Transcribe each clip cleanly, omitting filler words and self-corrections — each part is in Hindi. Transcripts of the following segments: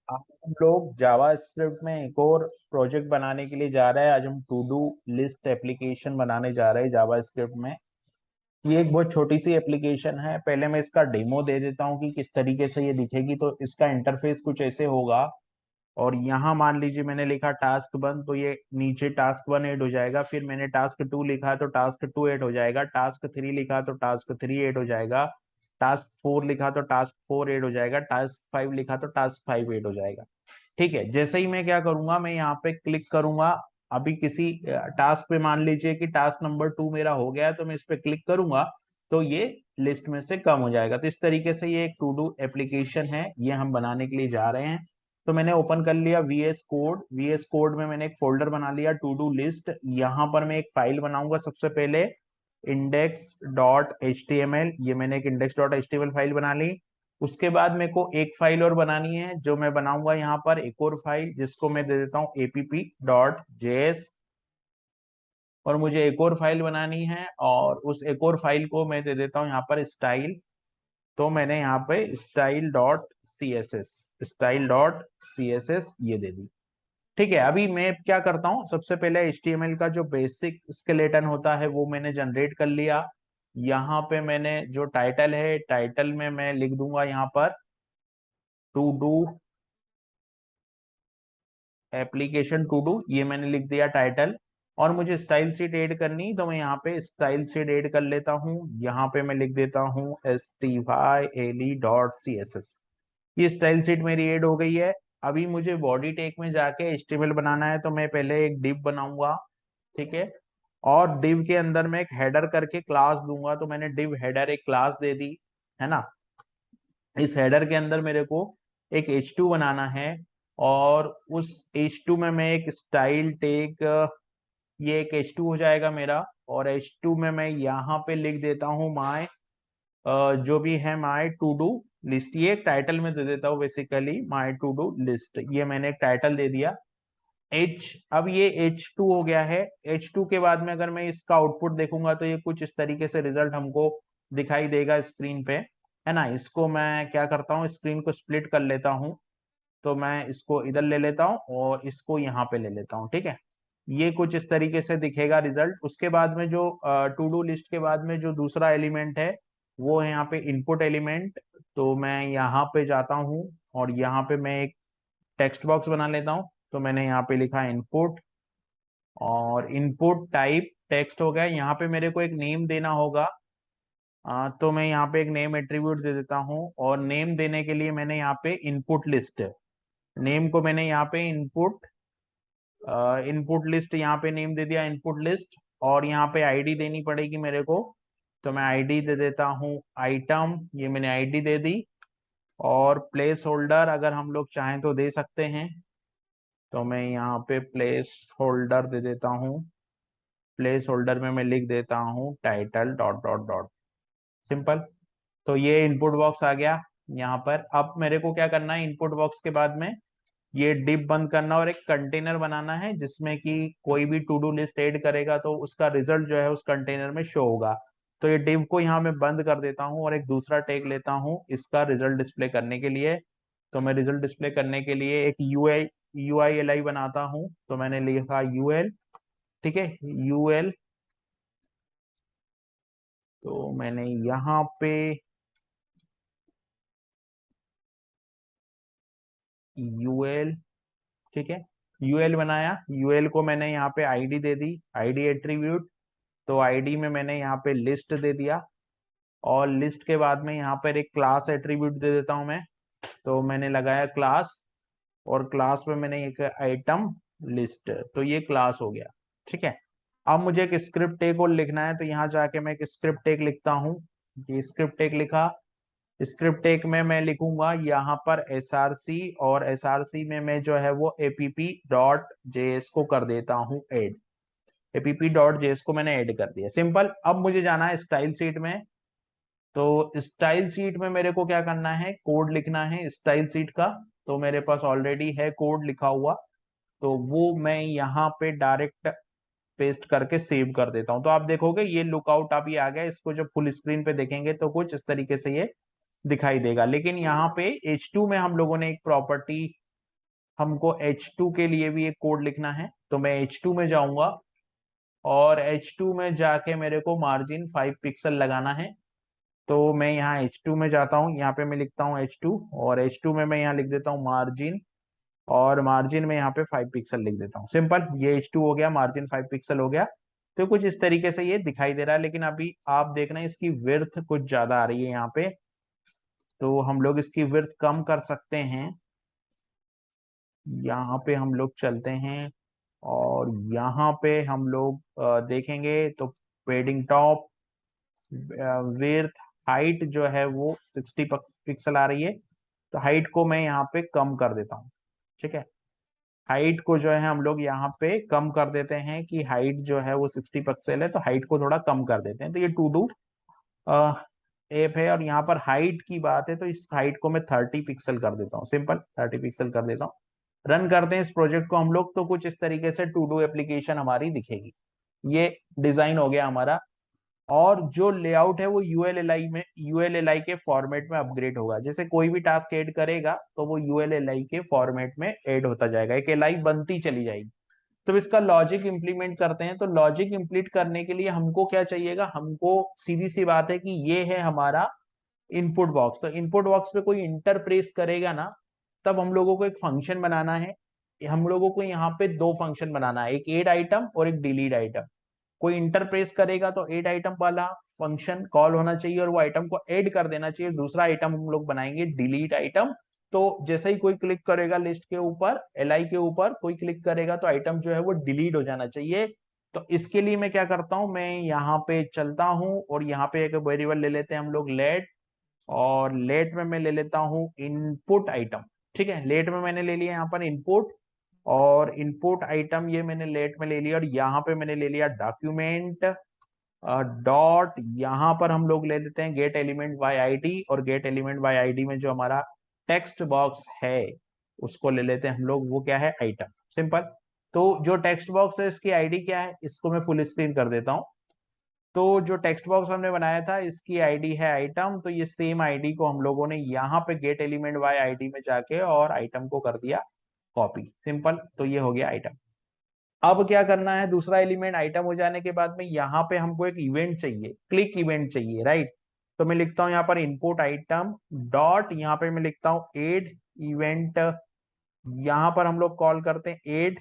आज हम लोग जावा स्क्रिप्ट में एक और प्रोजेक्ट बनाने के लिए जा रहे हैं। आज हम टू डू लिस्ट एप्लीकेशन बनाने जा रहे हैं जावा स्क्रिप्ट में। ये एक बहुत छोटी सी एप्लीकेशन है। पहले मैं इसका डेमो दे देता हूँ कि किस तरीके से ये दिखेगी। तो इसका इंटरफेस कुछ ऐसे होगा। और यहाँ मान लीजिए मैंने लिखा टास्क वन, तो ये नीचे टास्क वन ऐड हो जाएगा। फिर मैंने टास्क टू लिखा तो टास्क टू ऐड हो जाएगा। टास्क थ्री लिखा तो टास्क थ्री ऐड हो जाएगा। टास्क फोर लिखा तो टास्क फोर ऐड हो जाएगा। टास्क फाइव लिखा तो टास्क फाइव ऐड हो जाएगा। ठीक है, जैसे ही मैं क्या करूंगा, मैं यहाँ पे क्लिक करूंगा। अभी किसी टास्क पे मान लीजिए कि टास्क नंबर टू मेरा हो गया है, तो मैं इस पे क्लिक करूंगा तो ये लिस्ट में से कम हो जाएगा। तो इस तरीके से ये एक टू डू एप्लीकेशन है, ये हम बनाने के लिए जा रहे हैं। तो मैंने ओपन कर लिया वीएस कोड। वीएस कोड में मैंने एक फोल्डर बना लिया टू डू लिस्ट। यहाँ पर मैं एक फाइल बनाऊंगा सबसे पहले, index dot H T M L. ये मैंने एक index dot H T M L file बना ली। उसके बाद मेरे को एक फाइल और बनानी है, जो मैं बनाऊंगा यहाँ पर एक और फाइल, जिसको मैं दे देता हूँ एपीपी डॉट जेएस। और मुझे एक और फाइल बनानी है, और उस एक और फाइल को मैं दे देता हूँ यहाँ पर स्टाइल। तो मैंने यहाँ पे style dot C S S, style dot C S S ये दे दी। ठीक है, अभी मैं क्या करता हूँ, सबसे पहले HTML का जो बेसिक स्केलेटन होता है वो मैंने जनरेट कर लिया। यहाँ पे मैंने जो टाइटल है, टाइटल में मैं लिख दूंगा यहाँ पर to do application to do, ये मैंने लिख दिया टाइटल। और मुझे स्टाइल शीट ऐड करनी, तो मैं यहाँ पे स्टाइल शीट ऐड कर लेता हूँ। यहाँ पे मैं लिख देता हूँ style.css। ये स्टाइल शीट मेरी ऐड हो गई है। अभी मुझे बॉडी टैग में जाके HTML बनाना है, तो मैं पहले एक डिव बनाऊंगा। ठीक है, और डिव के अंदर मैं एक हेडर करके क्लास दूंगा। तो मैंने डिव हेडर एक क्लास दे दी, है ना। इस हेडर के अंदर मेरे को एक H2 बनाना है, और उस H2 में मैं एक स्टाइल टैग, ये एक H2 हो जाएगा मेरा। और H2 में मैं यहाँ पे लिख देता हूँ माय, जो भी है माय टू डू लिस्ट। ये एक टाइटल में दे देता हूँ, basically my to do list, ये मैंने एक टाइटल दे दिया। अब ये H2 हो गया है। H2 के बाद में अगर मैं इसका आउटपुट देखूंगा, तो ये कुछ इस तरीके से रिजल्ट हमको दिखाई देगा स्क्रीन पे, है ना। इसको मैं क्या करता हूँ, स्क्रीन को स्प्लिट कर लेता हूँ। तो मैं इसको इधर ले लेता हूँ और इसको यहाँ पे ले लेता हूँ। ठीक है, ये कुछ इस तरीके से दिखेगा रिजल्ट। उसके बाद में जो टू डू लिस्ट के बाद में जो दूसरा एलिमेंट है, वो है यहाँ पे इनपुट एलिमेंट। तो मैं यहाँ पे जाता हूँ, और यहाँ पे मैं एक टेक्स्ट बॉक्स बना लेता हूँ। तो मैंने यहाँ पे लिखा इनपुट, और इनपुट टाइप टेक्स्ट हो गया। यहाँ पे मेरे को एक नेम देना होगा। तो मैं यहाँ पे एक नेम एट्रीब्यूट दे देता हूँ, और नेम देने के लिए मैंने यहाँ पे इनपुट लिस्ट, नेम को मैंने यहाँ पे इनपुट लिस्ट यहाँ पे नेम दे दिया इनपुट लिस्ट। और यहाँ पे आईडी देनी पड़ेगी मेरे को। तो मैं आईडी दे देता हूँ आइटम, ये मैंने आईडी दे दी। और प्लेस होल्डर अगर हम लोग चाहें तो दे सकते हैं। तो मैं यहाँ पे प्लेस होल्डर दे देता हूँ। प्लेस होल्डर में मैं लिख देता हूँ title dot dot dot, simple. तो ये इनपुट बॉक्स आ गया यहाँ पर। अब मेरे को क्या करना है, इनपुट बॉक्स के बाद में ये डिव बंद करना, और एक कंटेनर बनाना है जिसमें कि कोई भी टू डू लिस्ट ऐड करेगा तो उसका रिजल्ट जो है उस कंटेनर में शो होगा। तो ये डिव को यहाँ मैं बंद कर देता हूँ, और एक दूसरा टैग लेता हूँ इसका रिजल्ट डिस्प्ले करने के लिए। तो मैं रिजल्ट डिस्प्ले करने के लिए एक UILI बनाता हूँ। तो मैंने लिखा UL। ठीक है, UL। तो मैंने यहाँ पे UL, ठीक है, UL बनाया। UL को मैंने यहाँ पे आईडी दे दी, आईडी एट्रीब्यूट। तो आईडी में मैंने यहाँ पे लिस्ट दे दिया, और लिस्ट के बाद में यहाँ पर एक क्लास एट्रीब्यूट दे देता हूँ मैं। तो मैंने लगाया क्लास, और क्लास में मैंने एक आइटम लिस्ट, तो ये क्लास हो गया। ठीक है, अब मुझे एक स्क्रिप्ट टैग और लिखना है। तो यहाँ जाके मैं एक स्क्रिप्ट टैग लिखता हूँ। ये स्क्रिप्ट टैग लिखा। स्क्रिप्ट टैग में मैं लिखूंगा यहाँ पर SRC, और SRC में मैं जो है वो app.js को कर देता हूँ ऐड। app.js को मैंने ऐड कर दिया, सिंपल। अब मुझे जाना है स्टाइल शीट में। तो स्टाइल शीट में मेरे को क्या करना है, कोड लिखना है स्टाइल शीट का। तो मेरे पास ऑलरेडी है कोड लिखा हुआ। तो वो मैं यहाँ पे डायरेक्ट पेस्ट करके सेव कर देता हूँ। तो आप देखोगे ये लुकआउट अभी आ गया। इसको जब फुल स्क्रीन पे देखेंगे तो कुछ इस तरीके से ये दिखाई देगा। लेकिन यहाँ पे H2 में हम लोगों ने एक प्रॉपर्टी हमको H2 के लिए भी एक कोड लिखना है, तो मैं H2 में जाऊंगा और H2 में जाके मेरे को मार्जिन 5 पिक्सल लगाना है। तो मैं यहाँ H2 में जाता हूँ, यहाँ पे मैं लिखता हूँ H2 और H2 में मैं यहाँ लिख देता हूँ मार्जिन, और मार्जिन में यहाँ पे 5 पिक्सल लिख देता हूँ। सिंपल, ये H2 हो गया, मार्जिन 5 पिक्सल हो गया। तो कुछ इस तरीके से ये दिखाई दे रहा है, लेकिन अभी आप देख रहे हैं इसकी विड्थ कुछ ज्यादा आ रही है यहाँ पे, तो हम लोग इसकी विड्थ कम कर सकते हैं। यहाँ पे हम लोग चलते हैं और यहाँ पे हम लोग देखेंगे तो पेडिंग टॉप विड्थ हाइट जो है वो 60 पिक्सल आ रही है, तो हाइट को मैं यहाँ पे कम कर देता हूँ। ठीक है, हाइट को जो है हम लोग यहाँ पे कम कर देते हैं कि हाइट जो है वो 60 पिक्सल है, तो हाइट को थोड़ा कम कर देते हैं। तो ये टू डू एप है और यहाँ पर हाइट की बात है, तो इस हाइट को मैं 30 पिक्सल कर देता हूँ। सिंपल, 30 पिक्सल कर देता हूँ। रन करते हैं इस प्रोजेक्ट को हम लोग, तो कुछ इस तरीके से टू डू एप्लीकेशन हमारी दिखेगी। ये डिजाइन हो गया हमारा, और जो लेआउट है वो यूएलएलआई के फॉर्मेट में अपग्रेड होगा। जैसे कोई भी टास्क ऐड करेगा तो वो यूएलएलआई के फॉर्मेट में ऐड होता जाएगा, एक एलआई बनती चली जाएगी। तो इसका लॉजिक इंप्लीमेंट करते हैं। तो लॉजिक इंप्लीट करने के लिए हमको क्या चाहिएगा, हमको सीधी सी बात है कि ये है हमारा इनपुट बॉक्स। तो इनपुट बॉक्स पे कोई इंटर प्रेस करेगा ना, तब हम लोगों को एक फंक्शन बनाना है। हम लोगों को यहाँ पे दो फंक्शन बनाना है, एक एड आइटम और एक डिलीट आइटम। कोई इंटरप्रेस करेगा तो एड आइटम वाला फंक्शन कॉल होना चाहिए और वो आइटम को ऐड कर देना चाहिए। दूसरा आइटम हम लोग बनाएंगे डिलीट आइटम। तो जैसे ही कोई क्लिक करेगा लिस्ट के ऊपर, एलआई के ऊपर कोई क्लिक करेगा तो आइटम जो है वो डिलीट हो जाना चाहिए। तो इसके लिए मैं क्या करता हूं, मैं यहाँ पे चलता हूं और यहाँ पे एक वेरिएबल ले लेते हैं हम लोग लेट, और लेट में मैं ले लेता हूँ इनपुट आइटम। ठीक है, लेट में मैंने ले लिया यहाँ पर इनपुट, और इनपुट आइटम ये मैंने लेट में ले लिया, और यहाँ पे मैंने ले लिया डॉक्यूमेंट डॉट, यहाँ पर हम लोग ले लेते हैं गेट एलिमेंट बाय आईडी, और गेट एलिमेंट बाय आईडी में जो हमारा टेक्स्ट बॉक्स है उसको ले लेते हैं हम लोग, वो क्या है, आइटम। सिंपल। तो जो टेक्स्ट बॉक्स है इसकी आईडी क्या है, इसको मैं फुल स्क्रीन कर देता हूँ। तो जो टेक्स्ट बॉक्स हमने बनाया था इसकी आईडी है आइटम, तो ये सेम आईडी को हम लोगों ने यहाँ पे गेट एलिमेंट बाय आईडी में जाके और आइटम को कर दिया कॉपी। सिंपल, तो ये हो गया आइटम। अब क्या करना है, दूसरा एलिमेंट आइटम हो जाने के बाद में यहाँ पे हमको एक इवेंट चाहिए, क्लिक इवेंट चाहिए, राइट। तो मैं लिखता हूँ यहाँ पर इनपुट आइटम डॉट, यहाँ पे मैं लिखता हूँ एड इवेंट। यहाँ पर हम लोग कॉल करते हैं एड,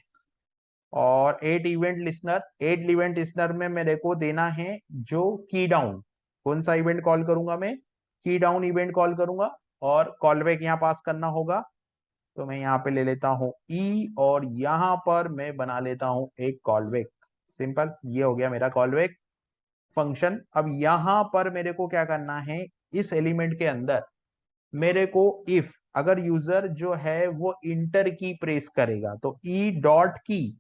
और add event listener. Add event listener में मेरे को देना है जो की डाउन। कौन सा इवेंट कॉल करूंगा मैं, की डाउन इवेंट कॉल करूंगा, और कॉल बैक यहाँ पास करना होगा। तो मैं यहाँ पे ले लेता हूँ ई, और यहाँ पर मैं बना लेता हूँ एक कॉल बैक। सिंपल, ये हो गया मेरा कॉल बैक फंक्शन। अब यहाँ पर मेरे को क्या करना है, इस एलिमेंट के अंदर मेरे को इफ अगर यूजर जो है वो इंटर की प्रेस करेगा, तो ई डॉट की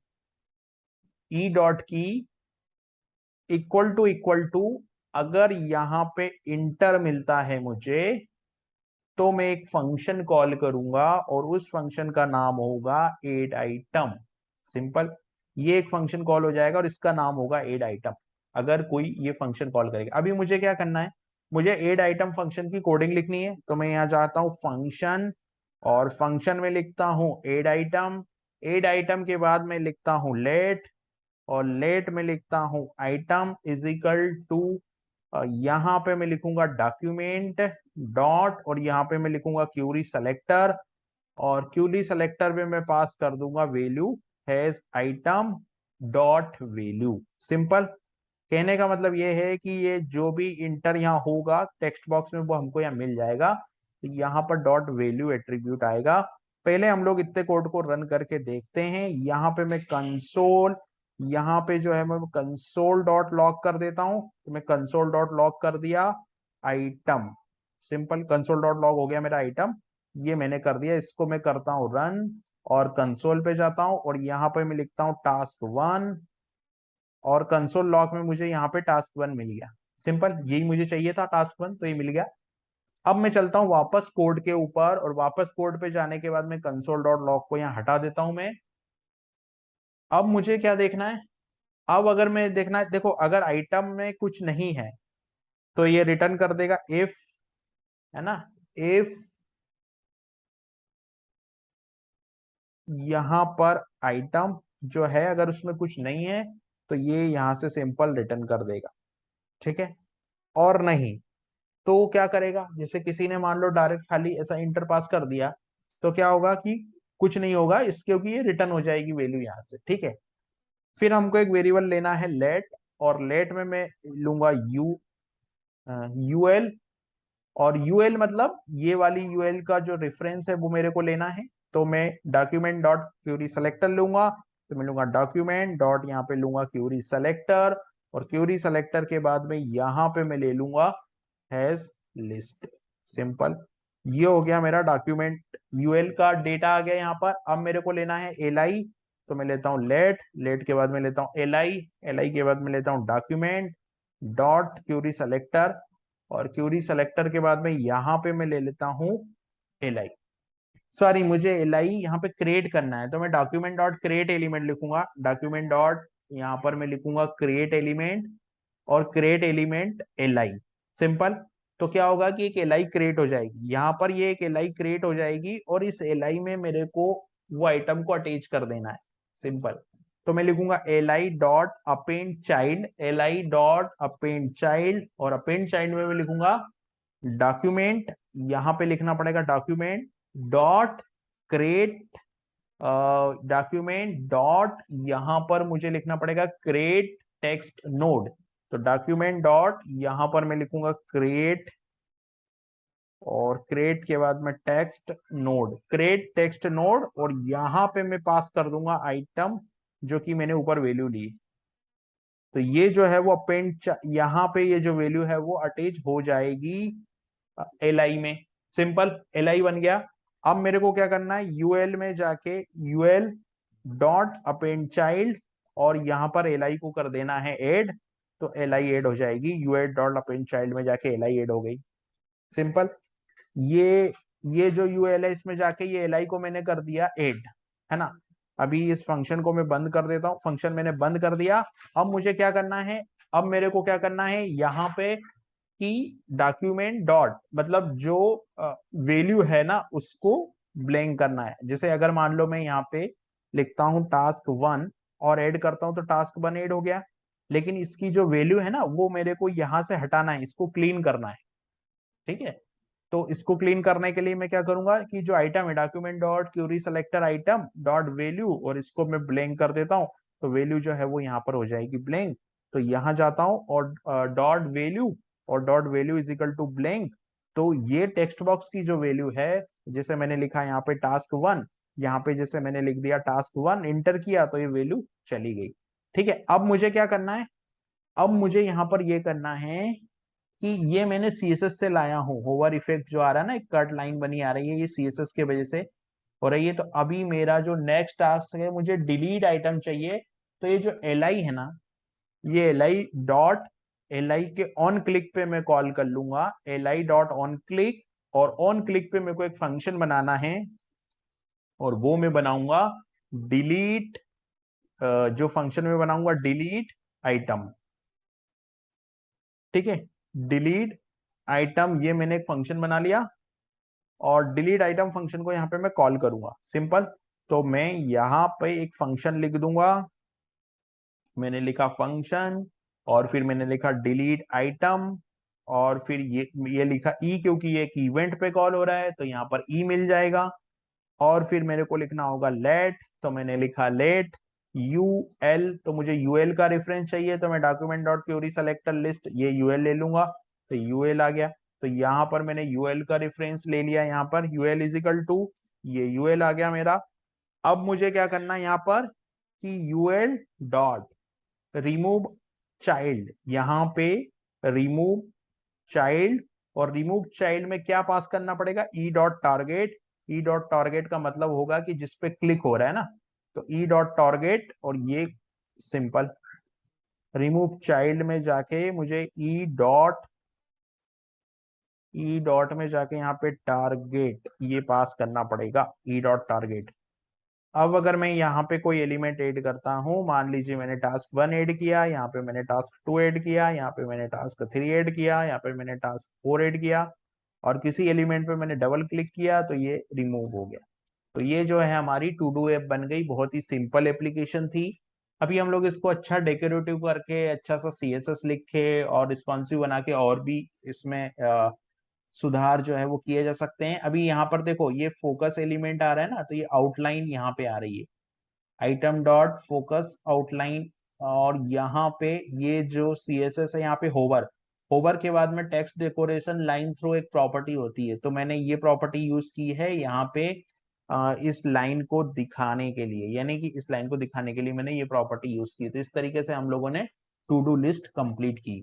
इक्वल टू अगर यहाँ पे इंटर मिलता है मुझे, तो मैं एक फंक्शन कॉल करूंगा और उस फंक्शन का नाम होगा एड आइटम। सिंपल, ये एक फंक्शन कॉल हो जाएगा और इसका नाम होगा एड आइटम, अगर कोई ये फंक्शन कॉल करेगा। अभी मुझे क्या करना है, मुझे एड आइटम फंक्शन की कोडिंग लिखनी है। तो मैं यहाँ जाता हूँ फंक्शन, और फंक्शन में लिखता हूँ एड आइटम। एड आइटम के बाद मैं लिखता हूँ लेट, और लेट में लिखता हूं आइटम इज इक्वल टू, यहाँ पे मैं लिखूंगा डॉक्यूमेंट डॉट, और यहाँ पे मैं लिखूंगा क्यूरी सेलेक्टर, और क्यूरी सेलेक्टर में मैं पास कर दूंगा value has item dot value. Simple, कहने का मतलब ये है कि ये जो भी इंटर यहाँ होगा टेक्स्ट बॉक्स में वो हमको यहाँ मिल जाएगा। तो यहाँ पर डॉट वैल्यू एट्रीब्यूट आएगा। पहले हम लोग इतने कोड को रन करके देखते हैं। यहाँ पे मैं कंसोल, यहाँ पे जो है मैं कंसोल डॉट लॉग कर देता हूँ, तो मैं कंसोल डॉट लॉग कर दिया item. Simple, console dot log हो गया मेरा आइटम, ये मैंने कर दिया। इसको मैं करता हूँ रन, और कंसोल पे जाता हूँ और यहाँ पे मैं लिखता हूँ टास्क 1, और कंसोल लॉग में मुझे यहाँ पे टास्क 1 मिल गया। सिंपल, यही मुझे चाहिए था टास्क 1, तो ये मिल गया। अब मैं चलता हूँ वापस कोड के ऊपर, और वापस कोड पे जाने के बाद मैं कंसोल डॉट लॉग को यहाँ हटा देता हूं मैं। अब मुझे क्या देखना है, अब अगर मैं देखना है, देखो अगर आइटम में कुछ नहीं है तो ये रिटर्न कर देगा इफ, है ना, इफ यहाँ पर आइटम जो है अगर उसमें कुछ नहीं है तो ये यहाँ से सिंपल रिटर्न कर देगा, ठीक है। और नहीं तो क्या करेगा, जैसे किसी ने मान लो डायरेक्ट खाली ऐसा इंटर पास कर दिया तो क्या होगा कि कुछ नहीं होगा इस, क्योंकि ये रिटर्न हो जाएगी वैल्यू यहाँ से, ठीक है। फिर हमको एक वेरिएबल लेना है लेट, और लेट में मैं लूंगा यूएल, और यूएल मतलब ये वाली यूएल का जो रेफरेंस है वो मेरे को लेना है। तो मैं डॉक्यूमेंट डॉट क्यूरी सेलेक्टर लूंगा, तो मैं लूंगा डॉक्यूमेंट डॉट, यहाँ पे लूंगा क्यूरी सेलेक्टर, और क्यूरी सेलेक्टर के बाद में यहाँ पे मैं ले लूंगा हैज लिस्ट, सिंपल। ये हो गया मेरा डॉक्यूमेंट यूएल का डेटा आ गया यहाँ पर। अब मेरे को लेना है एल, तो मैं लेता हूँ लेट, लेट के बाद मैं लेता हूँ एल के बाद मैं लेता हूँ डॉक्यूमेंट डॉट क्यूरी सेलेक्टर, और क्यूरी सेलेक्टर के बाद में यहाँ पे मैं ले लेता हूँ एल, सॉरी मुझे एल यहाँ पे क्रिएट करना है, तो मैं डॉक्यूमेंट डॉट क्रिएट एलिमेंट लिखूंगा, डॉक्यूमेंट डॉट यहाँ पर मैं लिखूंगा क्रिएट एलिमेंट, और क्रिएट एलिमेंट एल, सिंपल। तो क्या होगा कि एक एल क्रिएट हो जाएगी यहाँ पर, ये एक एल क्रिएट हो जाएगी, और इस एल में मेरे को वो आइटम को अटैच कर देना है, सिंपल। तो मैं लिखूंगा L I dot append child, L I dot append child, और अपेंड चाइल्ड में मैं लिखूंगा डॉक्यूमेंट, यहां पे लिखना पड़ेगा document dot create, document dot यहां पर मुझे लिखना पड़ेगा क्रिएट टेक्स्ट नोड, तो डॉक्यूमेंट डॉट यहां पर मैं लिखूंगा क्रिएट, और क्रिएट के बाद में text node, create text node, और यहां पे मैं पास कर दूंगा आइटम जो कि मैंने ऊपर वैल्यू ली। तो ये जो है वो अपेंड, यहाँ पे ये जो वैल्यू है वो अटैच हो जाएगी एल आई में, सिंपल एल आई बन गया। अब मेरे को क्या करना है, यूएल में जाके यूएल डॉट अपेंड चाइल्ड, और यहाँ पर एल आई को कर देना है ऐड, तो एल आई एड हो जाएगी, यूएल डॉट अपेंड चाइल्ड में जाके एल आई एड हो गई, सिंपल। ये ये जो यूएल है इसमें जाके ये एल आई को मैंने कर दिया ऐड, है ना। अभी इस फंक्शन को मैं बंद कर देता हूँ, फंक्शन मैंने बंद कर दिया। अब मुझे क्या करना है, अब मेरे को क्या करना है यहाँ पे कि डॉक्यूमेंट डॉट मतलब जो वैल्यू है ना उसको ब्लैंक करना है। जैसे अगर मान लो मैं यहाँ पे लिखता हूँ टास्क वन और ऐड करता हूँ तो टास्क वन ऐड हो गया, लेकिन इसकी जो वैल्यू है ना वो मेरे को यहाँ से हटाना है, इसको क्लीन करना है, ठीक है। तो इसको क्लीन करने के लिए मैं क्या करूंगा कि जो आइटम है document dot Curie selector item dot value, और इसको मैं ब्लैंक कर देता हूँ, तो वैल्यू जो है वो यहाँ पर हो जाएगी ब्लैंक। तो यहाँ जाता हूँ और डॉट वैल्यू, और dot value is equal to blank. तो ये टेक्स्ट बॉक्स की जो वैल्यू है, जैसे मैंने लिखा यहाँ पे टास्क वन, यहाँ पे जैसे मैंने लिख दिया टास्क वन, इंटर किया तो ये वैल्यू चली गई, ठीक है। अब मुझे क्या करना है, अब मुझे यहाँ पर ये करना है कि ये मैंने सीएसएस से लाया हूँ, होवर इफेक्ट जो आ रहा है ना, एक कट लाइन बनी आ रही है, ये सीएसएस के वजह से हो रही है। तो अभी मेरा जो नेक्स्ट टास्क है, मुझे डिलीट आइटम चाहिए। तो ये जो एल आई है ना, ये L I dot, L I के ऑन क्लिक पे मैं कॉल कर लूंगा L I dot on click, और ऑन क्लिक पे मेरे को एक फंक्शन बनाना है, और वो मैं बनाऊंगा डिलीट, जो फंक्शन में बनाऊंगा डिलीट आइटम, ठीक है। डिलीट आइटम, ये मैंने एक फंक्शन बना लिया, और डिलीट आइटम फंक्शन को यहाँ पे मैं कॉल करूंगा, सिंपल। तो मैं यहाँ पे एक फंक्शन लिख दूंगा, मैंने लिखा फंक्शन, और फिर मैंने लिखा डिलीट आइटम, और फिर ये लिखा ई, क्योंकि ये एक इवेंट पे कॉल हो रहा है तो यहाँ पर ई मिल जाएगा। और फिर मेरे को लिखना होगा लेट, तो मैंने लिखा लेट यू एल, तो मुझे यूएल का रेफरेंस चाहिए, तो मैं document dot Curie selector list ये यूएल ले लूंगा, तो यूएल आ गया। तो यहाँ पर मैंने यूएल का रेफरेंस ले लिया, यहाँ पर यूएल इज इक्वल टू, ये यूएल आ गया मेरा। अब मुझे क्या करना है यहाँ पर कि यूएल डॉट रिमूव चाइल्ड, यहाँ पे रिमूव चाइल्ड, और रिमूव चाइल्ड में क्या पास करना पड़ेगा, E dot target. E dot target का मतलब होगा कि जिस पे क्लिक हो रहा है ना, तो ई डॉट टारगेट, और ये सिंपल रिमूव चाइल्ड में जाके मुझे ई डॉट में जाके यहाँ पे टारगेट ये पास करना पड़ेगा, ई डॉट टारगेट। अब अगर मैं यहाँ पे कोई एलिमेंट ऐड करता हूँ, मान लीजिए मैंने टास्क वन ऐड किया, यहाँ पे मैंने टास्क टू ऐड किया, यहाँ पे मैंने टास्क थ्री ऐड किया, यहाँ पे मैंने टास्क फोर ऐड किया, और किसी एलिमेंट पे मैंने डबल क्लिक किया तो ये रिमूव हो गया, तो ये जो है हमारी टू डू ऐप बन गई, बहुत ही सिंपल एप्लीकेशन थी। अभी हम लोग इसको अच्छा डेकोरेटिव करके अच्छा सा सीएसएस लिख के और रिस्पॉन्सिव बना के और भी इसमें सुधार जो है वो किए जा सकते हैं। अभी यहाँ पर देखो ये फोकस एलिमेंट आ रहा है ना, तो ये आउटलाइन यहाँ पे आ रही है, आइटम डॉट फोकस आउटलाइन। और यहाँ पे ये जो सीएसएस है यहाँ पे होवर, होवर के बाद में टेक्स्ट डेकोरेशन लाइन थ्रू एक प्रॉपर्टी होती है, तो मैंने ये प्रॉपर्टी यूज की है यहाँ पे इस लाइन को दिखाने के लिए, यानी कि इस लाइन को दिखाने के लिए मैंने ये प्रॉपर्टी यूज की। तो इस तरीके से हम लोगों ने टू डू लिस्ट कंप्लीट की।